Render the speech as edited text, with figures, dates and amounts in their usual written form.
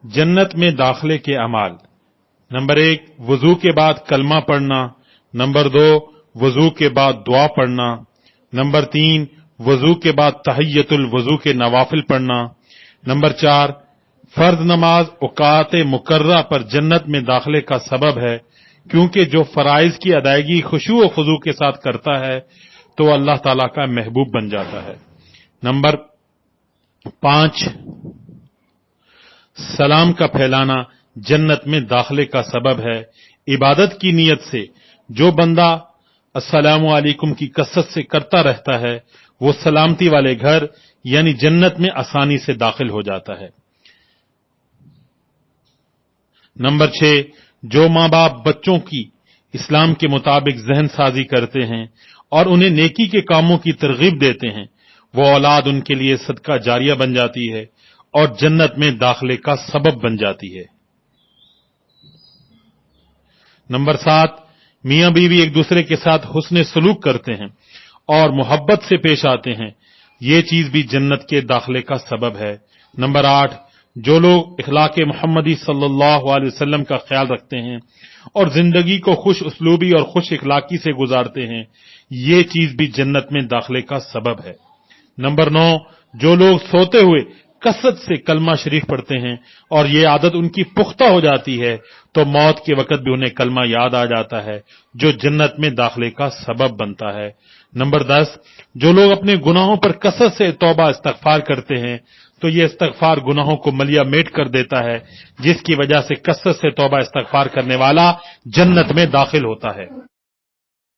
जन्नत में दाखिले के अमाल। नंबर 1, वजू के बाद कलमा पढ़ना। नंबर 2, वजू के बाद दुआ पढ़ना। नंबर 3, वजू के बाद तहियतुल वजू के नवाफिल पढ़ना। नंबर 4, फर्ज नमाज औकात मुकर्रा पर जन्नत में दाखिले का सबब है, क्योंकि जो फराइज की अदायगी खुशू व खुजू के साथ करता है तो अल्लाह ताला का महबूब बन जाता है। नंबर 5, सलाम का फैलाना जन्नत में दाखिले का सबब है। इबादत की नीयत से जो बंदा अस्सलामु अलैकुम की कसरत से करता रहता है वो सलामती वाले घर यानी जन्नत में आसानी से दाखिल हो जाता है। नंबर 6, जो मां बाप बच्चों की इस्लाम के मुताबिक जहन साजी करते हैं और उन्हें नेकी के कामों की तरगीब देते हैं, वो औलाद उनके लिए सदका जारिया बन जाती है और जन्नत में दाखिले का सबब बन जाती है। नंबर 7, मियां बीवी एक दूसरे के साथ हुस्न सलूक करते हैं और मोहब्बत से पेश आते हैं, ये चीज भी जन्नत के दाखिले का सबब है। नंबर 8, जो लोग इखलाक मुहम्मदी सल्लल्लाहु अलैहि वसल्लम का ख्याल रखते हैं और जिंदगी को खुश उसलूबी और खुश इखलाकी से गुजारते हैं, ये चीज भी जन्नत में दाखिले का सबब है। नंबर 9, जो लोग सोते हुए कसरत से कलमा शरीफ पढ़ते हैं और ये आदत उनकी पुख्ता हो जाती है तो मौत के वक्त भी उन्हें कलमा याद आ जाता है, जो जन्नत में दाखिले का सबब बनता है। नंबर 10, जो लोग अपने गुनाहों पर कसरत से तौबा इस्तगफार करते हैं तो ये इस्तगफार गुनाहों को मलिया मेट कर देता है, जिसकी वजह से कसरत से तौबा इस्तगफार करने वाला जन्नत में दाखिल होता है।